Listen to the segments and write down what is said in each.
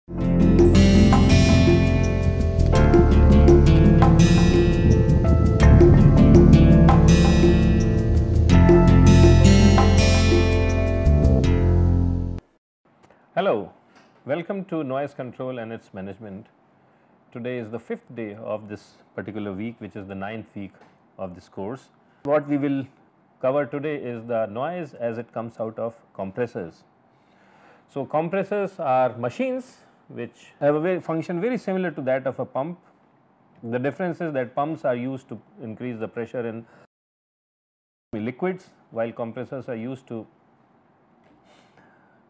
Hello, welcome to Noise Control and its Management. Today is the 5th day of this particular week, which is the 9th week of this course. What we will cover today is the noise as it comes out of compressors. So, compressors are machines which have a function very similar to that of a pump. The difference is that pumps are used to increase the pressure in liquids, while compressors are used to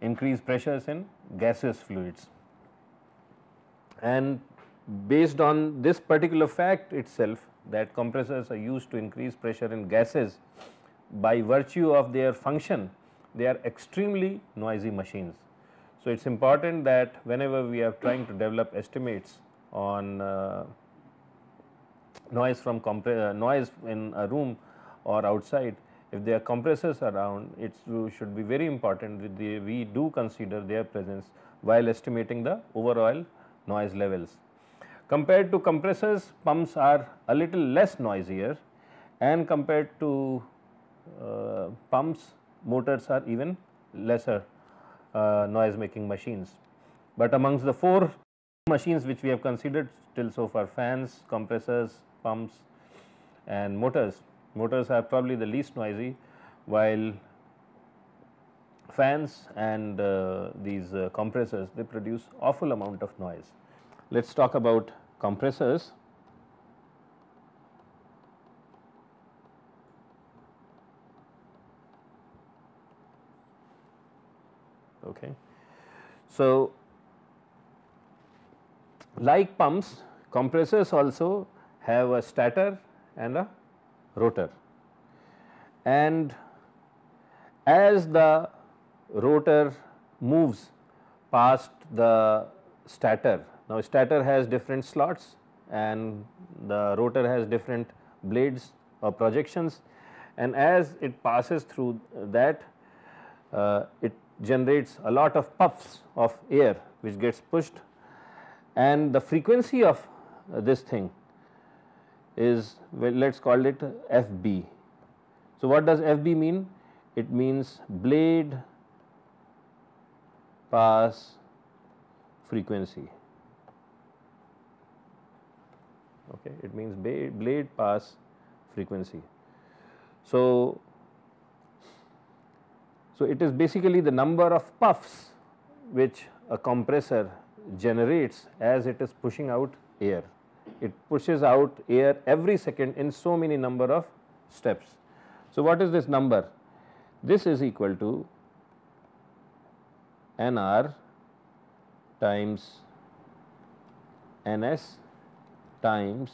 increase pressures in gaseous fluids. And based on this particular fact itself, that compressors are used to increase pressure in gases, by virtue of their function, they are extremely noisy machines. So, it is important that whenever we are trying to develop estimates on noise from noise in a room or outside, if there are compressors around, it should be very important that we do consider their presence while estimating the overall noise levels. Compared to compressors, pumps are a little less noisier, and compared to pumps, motors are even lesser noise making machines. But amongst the 4 machines which we have considered till so far, fans, compressors, pumps and motors, motors are probably the least noisy, while fans and these compressors, they produce awful amount of noise. Let us talk about compressors. Okay. So, like pumps, compressors also have a stator and a rotor, and as the rotor moves past the stator, now stator has different slots and the rotor has different blades or projections, and as it passes through that, it generates a lot of puffs of air which gets pushed, and the frequency of this thing is, well, let us call it FB. So, what does FB mean? It means blade pass frequency. Okay, it means blade pass frequency. So, it is basically the number of puffs which a compressor generates as it is pushing out air. It pushes out air every second in so many number of steps. So, what is this number? This is equal to Nr times Ns times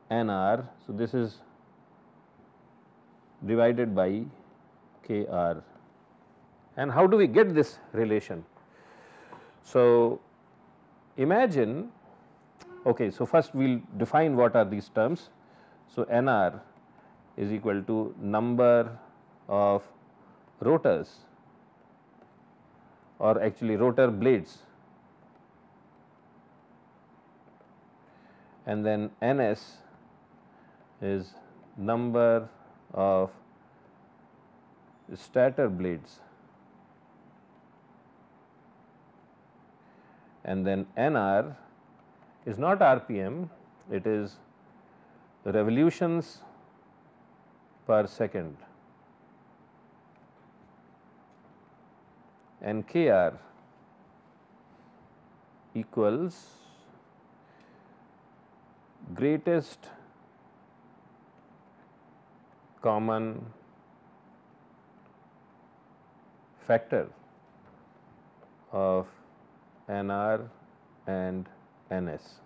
Nr. So, this is divided by Kr. And how do we get this relation? So, imagine, okay, so first we will define what are these terms. So, Nr is equal to number of rotors, or actually rotor blades, and then Ns is number of stator blades, and then Nr is not RPM, it is revolutions per second, and Kr equals greatest common factor of Nr and Ns.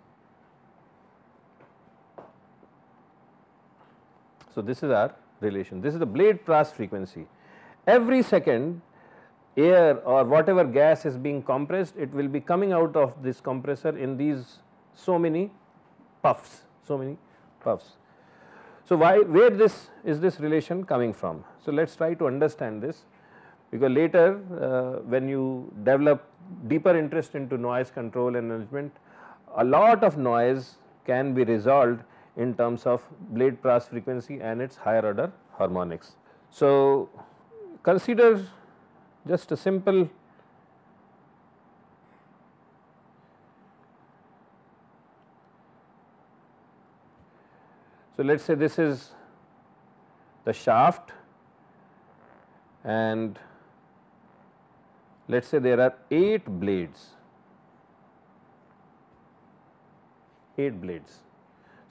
So, this is our relation, this is the blade pass frequency. Every second air or whatever gas is being compressed, it will be coming out of this compressor in these so many puffs, so many puffs. So, where is this relation coming from? So, let us try to understand this. because later when you develop deeper interest into noise control and management, a lot of noise can be resolved in terms of blade pass frequency and its higher order harmonics. So, consider just a simple so let us say this is the shaft and let us say there are 8 blades, 8 blades.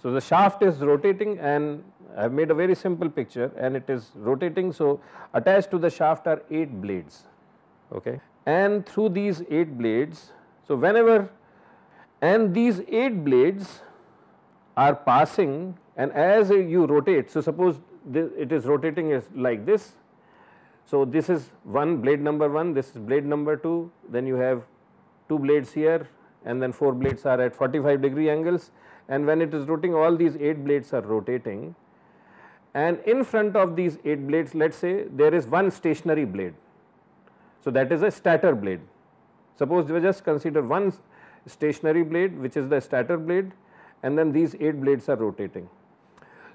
So, the shaft is rotating and I have made a very simple picture and it is rotating. So, attached to the shaft are 8 blades, okay. And through these 8 blades, so whenever and these 8 blades are passing and as you rotate, so suppose it is rotating is like this. So, this is one blade number 1, this is blade number 2, then you have 2 blades here and then 4 blades are at 45-degree angles, and when it is rotating all these 8 blades are rotating, and in front of these 8 blades let us say there is one stationary blade. So, that is a stator blade. Suppose we just consider one stationary blade which is the stator blade and then these 8 blades are rotating.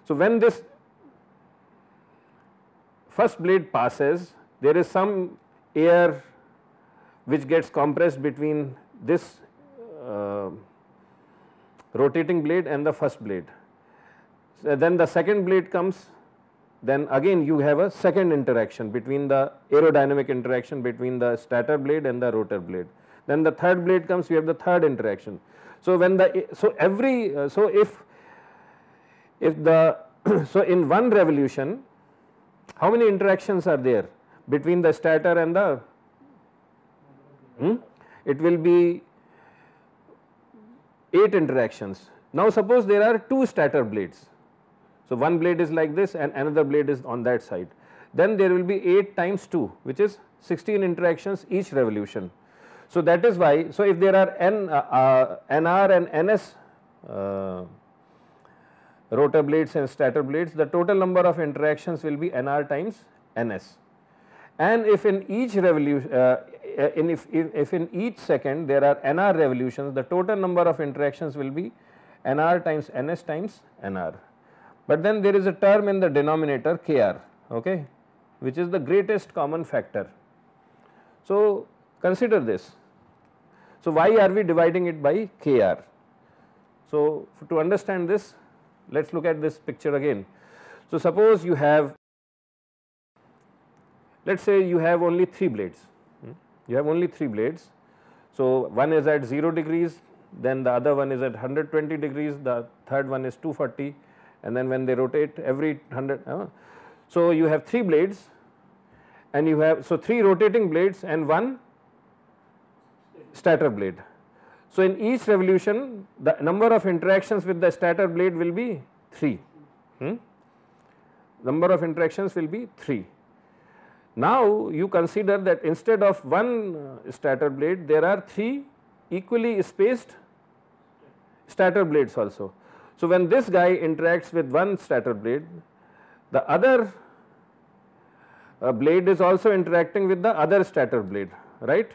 So, when this first blade passes, there is some air which gets compressed between this rotating blade and the first blade. So, then the second blade comes, then again you have a second interaction between the aerodynamic interaction between the stator blade and the rotor blade. Then the third blade comes, you have the third interaction. So, when the so if the so in one revolution, how many interactions are there between the stator and the it will be 8 interactions. Now, suppose there are 2 stator blades. So, one blade is like this and another blade is on that side, then there will be 8 times 2 which is 16 interactions each revolution. So, that is why, so if there are NR and NS rotor blades and stator blades, the total number of interactions will be NR times NS. And if in each revolution, if in each second there are NR revolutions, the total number of interactions will be NR times NS times NR. But then there is a term in the denominator KR, okay, which is the greatest common factor. So, consider this. So, why are we dividing it by KR? So, to understand this, let us look at this picture again. So, suppose you have, let us say you have only 3 blades, you have only 3 blades. So, one is at 0 degrees, then the other one is at 120 degrees, the third one is 240, and then when they rotate every 100. So, you have 3 blades and you have, so 3 rotating blades and 1 stator blade. So, in each revolution the number of interactions with the stator blade will be 3, number of interactions will be 3. Now, you consider that instead of 1 stator blade there are 3 equally spaced stator blades also. So, when this guy interacts with 1 stator blade, the other blade is also interacting with the other stator blade, right.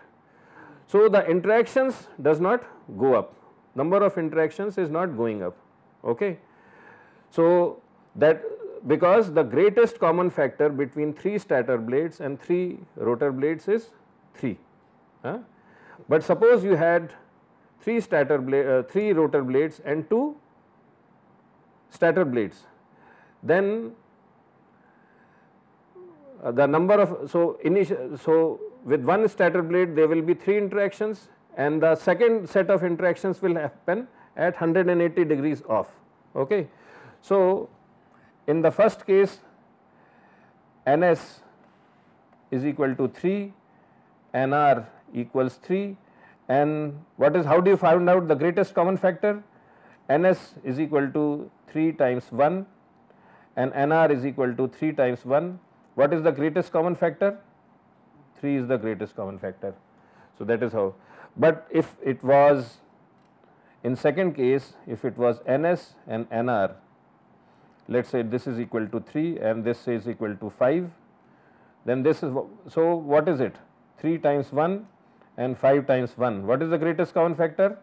So, the interactions does not go up, number of interactions is not going up, okay. So, that because the greatest common factor between 3 stator blades and 3 rotor blades is 3. But suppose you had 3 rotor blades and 2 stator blades, then the number of, so with 1 stator blade there will be 3 interactions and the second set of interactions will happen at 180 degrees off, okay. So, in the first case NS is equal to 3, NR equals 3, and what is, how do you find out the greatest common factor? NS is equal to 3 times 1 and NR is equal to 3 times 1. What is the greatest common factor? 3 is the greatest common factor. So, that is how. But if it was in second case, if it was NS and NR, let us say this is equal to 3 and this is equal to 5, then this is, so what is it? 3 times 1 and 5 times 1. What is the greatest common factor?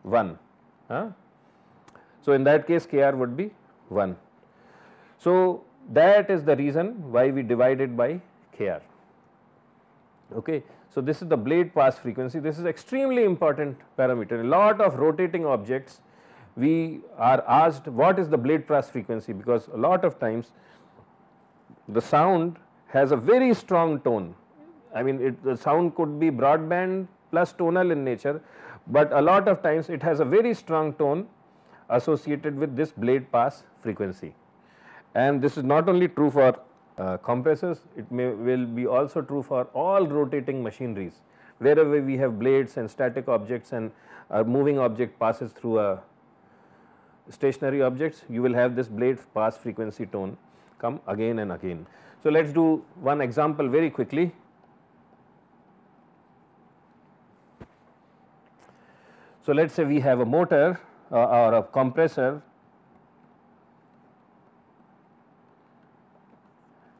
1. Huh? So, in that case Kr would be 1. So, that is the reason why we divide it by Kr. Okay. So, this is the blade pass frequency. This is extremely important parameter. A lot of rotating objects we are asked what is the blade pass frequency, because a lot of times the sound has a very strong tone. I mean the sound could be broadband plus tonal in nature, but a lot of times it has a very strong tone associated with this blade pass frequency. And this is not only true for compressors, it will be also true for all rotating machineries. Wherever we have blades and static objects and a moving object passes through a stationary objects, you will have this blade pass frequency tone come again and again. So, let us do one example very quickly. So, let us say we have a motor or a compressor,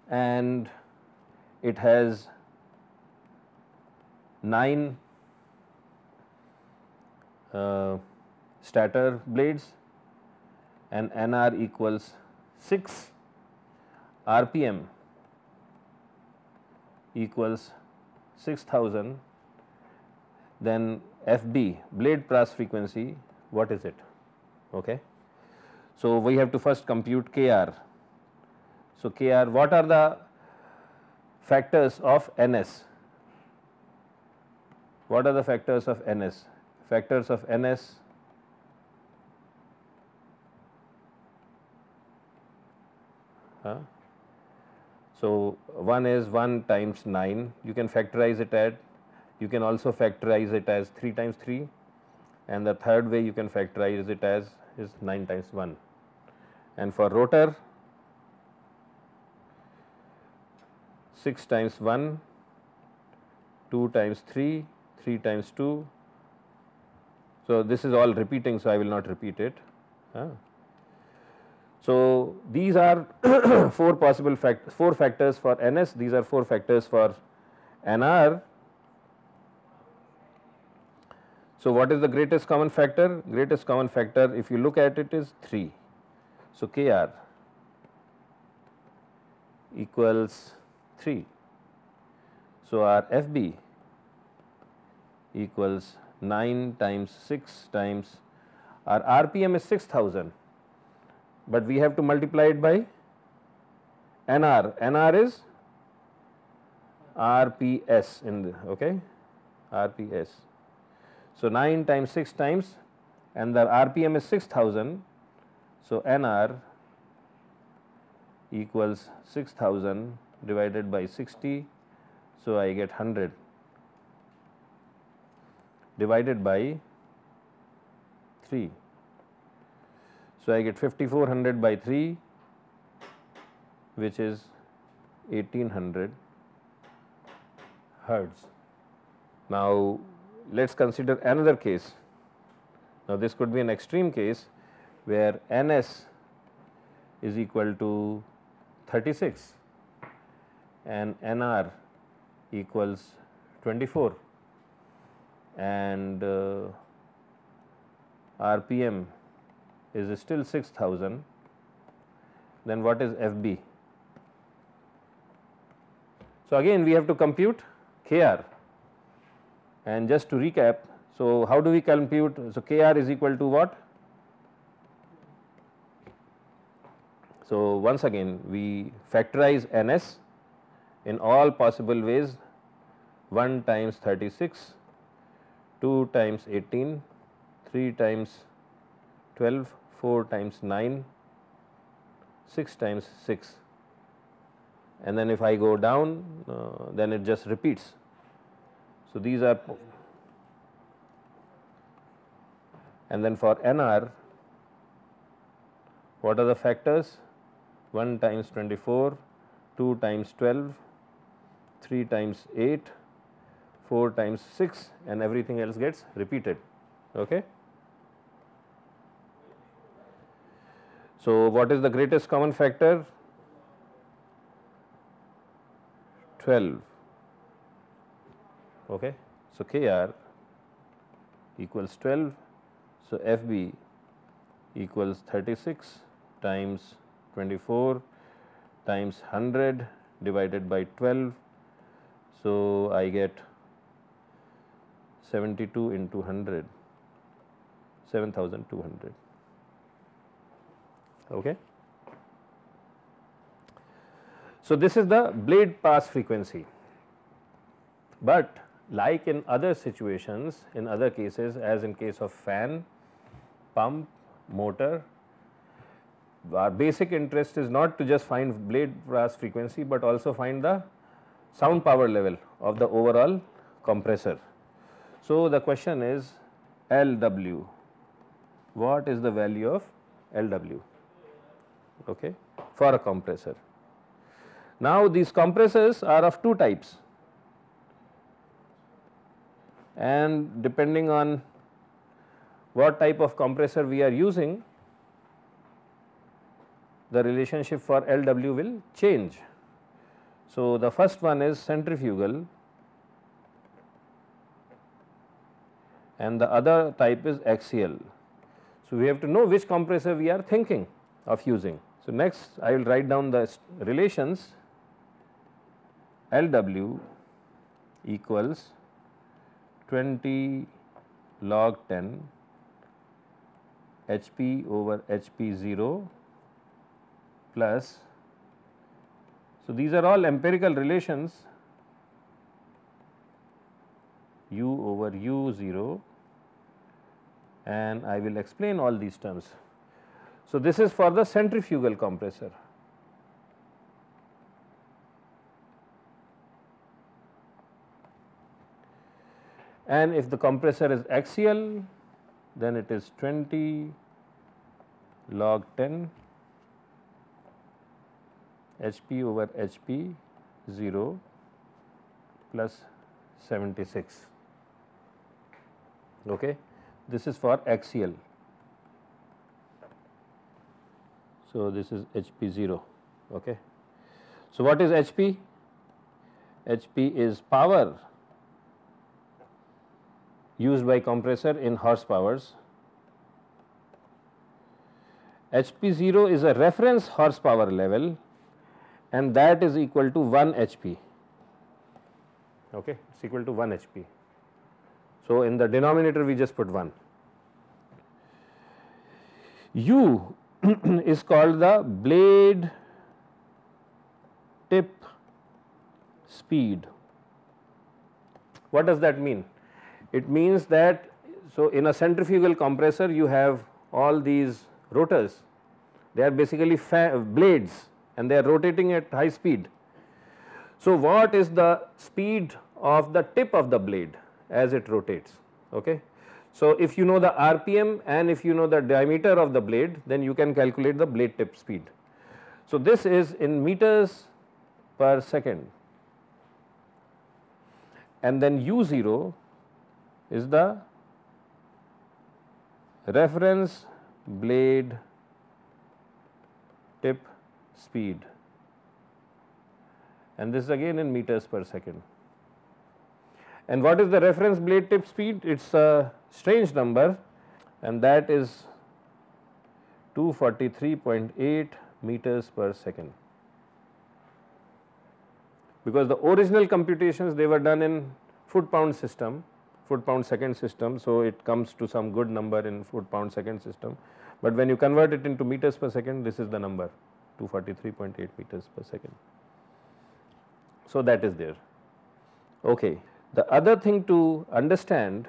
and it has 9 stator blades and NR equals 6, RPM equals 6000, then FB blade pass frequency, what is it? Okay. So, we have to first compute Kr. So, Kr, what are the factors of Ns? What are the factors of Ns? Factors of Ns so, one is 1 times 9, you can factorize it at, you can also factorize it as 3 times 3, and the third way you can factorize it as is 9 times 1. And for rotor, 6 times 1, 2 times 3, 3 times 2. So, this is all repeating, so I will not repeat it. So, these are 4 possible 4 factors for Ns, these are 4 factors for Nr. So, what is the greatest common factor? Greatest common factor, if you look at it, is 3. So, Kr equals 3. So, our FB equals 9 times 6 times, our RPM is 6000, but we have to multiply it by NR. NR is RPS in the, okay, RPS. So, 9 times 6 times, and the RPM is 6000. So, NR equals 6000 divided by 60. So, I get 100 divided by 3. So, I get 5400 by 3, which is 1800 hertz. Now, let us consider another case. Now, this could be an extreme case where Ns is equal to 36 and Nr equals 24 and RPM is still 6000, then what is FB? So, again we have to compute Kr, and just to recap, so how do we compute? So, Kr is equal to what? So, once again we factorize Ns in all possible ways, 1 times 36, 2 times 18, 3 times 12, 4 times 9, 6 times 6, and then if I go down then it just repeats. So, these are, and then for Nr, what are the factors? 1 times 24, 2 times 12, 3 times 8, 4 times 6, and everything else gets repeated. Okay. So, what is the greatest common factor? 12. Okay. So, Kr equals 12. So, Fb equals 36 times 24 times 100 divided by 12. So, I get 72 into 100, 7200. Okay. So, this is the blade pass frequency, but like in other situations, in other cases, as in case of fan, pump, motor, our basic interest is not to just find blade pass frequency, but also find the sound power level of the overall compressor. So, the question is LW, what is the value of LW, okay, for a compressor. Now, these compressors are of two types, and depending on what type of compressor we are using, the relationship for LW will change. So, the first one is centrifugal and the other type is axial. So, we have to know which compressor we are thinking of using. So, next I will write down the relations. LW equals 20 log 10 HP over HP 0 plus, so these are all empirical relations, U over U 0, and I will explain all these terms. So, this is for the centrifugal compressor. And if the compressor is axial, then it is 20 log 10 HP over HP 0 plus 76. Okay. This is for axial. So, this is HP 0. Okay. So, what is HP? HP is power used by compressor in horsepowers. HP 0 is a reference horsepower level and that is equal to 1 HP. Okay, it's equal to 1 HP. So, in the denominator we just put 1. U is called the blade tip speed. What does that mean? It means that, so in a centrifugal compressor you have all these rotors, they are basically blades and they are rotating at high speed. So, what is the speed of the tip of the blade as it rotates? Okay. So, if you know the RPM and if you know the diameter of the blade, then you can calculate the blade tip speed. So, this is in meters per second, and then U0 is the reference blade tip speed, and this is again in meters per second. And what is the reference blade tip speed? It is a strange number, and that is 243.8 meters per second, because the original computations they were done in foot-pound system, foot-pound second system. So, it comes to some good number in foot-pound second system, but when you convert it into meters per second, this is the number 243.8 meters per second. So, that is there. Okay. The other thing to understand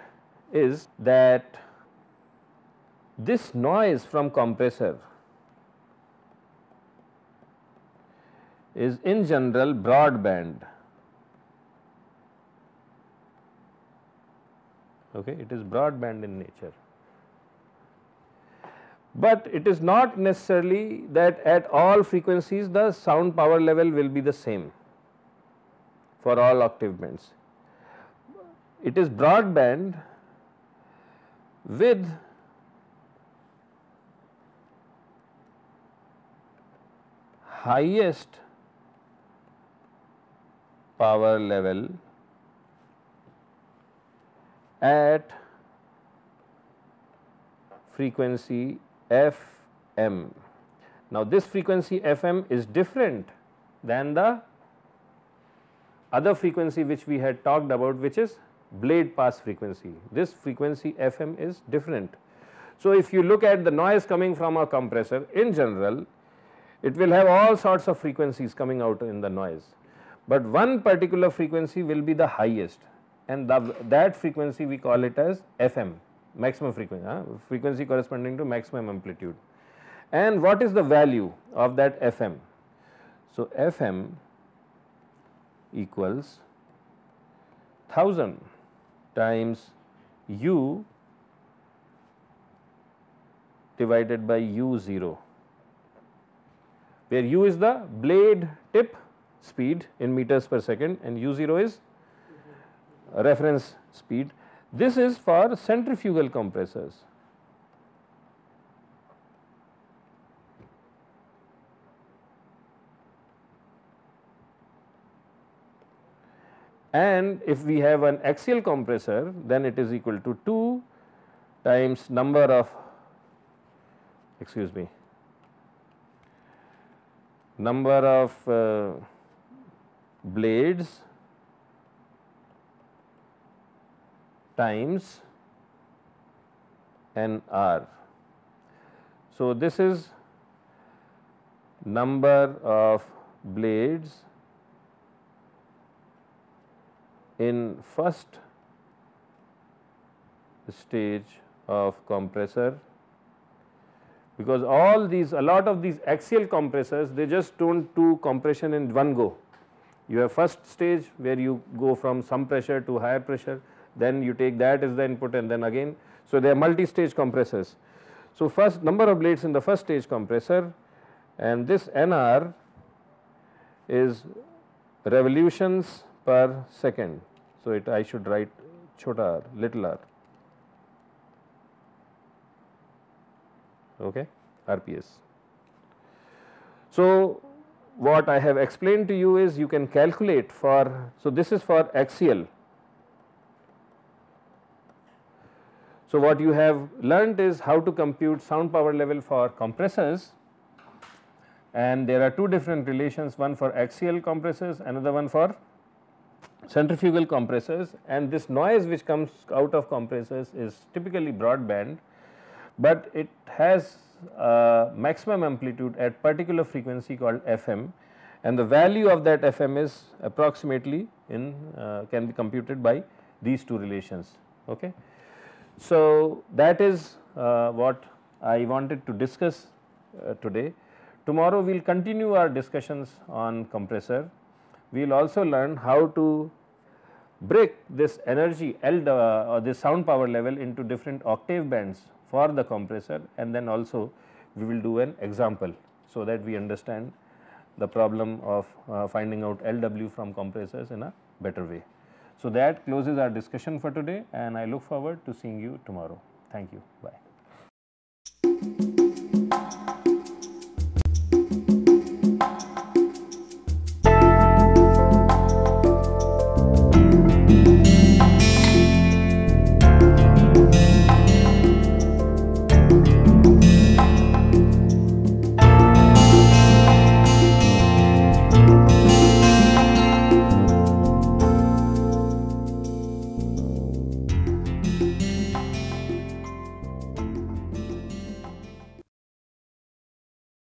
is that this noise from compressor is in general broadband. Okay, it is broadband in nature, but it is not necessarily that at all frequencies the sound power level will be the same for all octave bands. It is broadband with highest power level at frequency Fm. Now, this frequency Fm is different than the other frequency which we had talked about, which is blade pass frequency. This frequency Fm is different. So, if you look at the noise coming from a compressor in general, it will have all sorts of frequencies coming out in the noise, but one particular frequency will be the highest, and that frequency we call it as Fm, maximum frequency, frequency corresponding to maximum amplitude. And what is the value of that Fm? So, Fm equals 1000 times U divided by U0, where U is the blade tip speed in meters per second and U0 is reference speed. This is for centrifugal compressors. And if we have an axial compressor, then it is equal to 2 times number of blades times Nr. So, this is number of blades in first stage of compressor, because all these, a lot of these axial compressors, they just don't do compression in one go. You have first stage where you go from some pressure to higher pressure, then you take that as the input and then again. So, they are multi-stage compressors. So, first number of blades in the first stage compressor, and this Nr is revolutions per second. So, I should write chota r, little r, okay, RPS. So, what I have explained to you is you can calculate for, so this is for axial. So, what you have learnt is how to compute sound power level for compressors, and there are two different relations, one for axial compressors, another one for centrifugal compressors, and this noise which comes out of compressors is typically broadband, but it has a maximum amplitude at particular frequency called Fm, and the value of that Fm is approximately in can be computed by these two relations. Okay. So, that is what I wanted to discuss today. Tomorrow we will continue our discussions on compressor. We will also learn how to break this energy or this sound power level into different octave bands for the compressor, and then also we will do an example, so that we understand the problem of finding out LW from compressors in a better way. So, that closes our discussion for today, and I look forward to seeing you tomorrow. Thank you. Bye.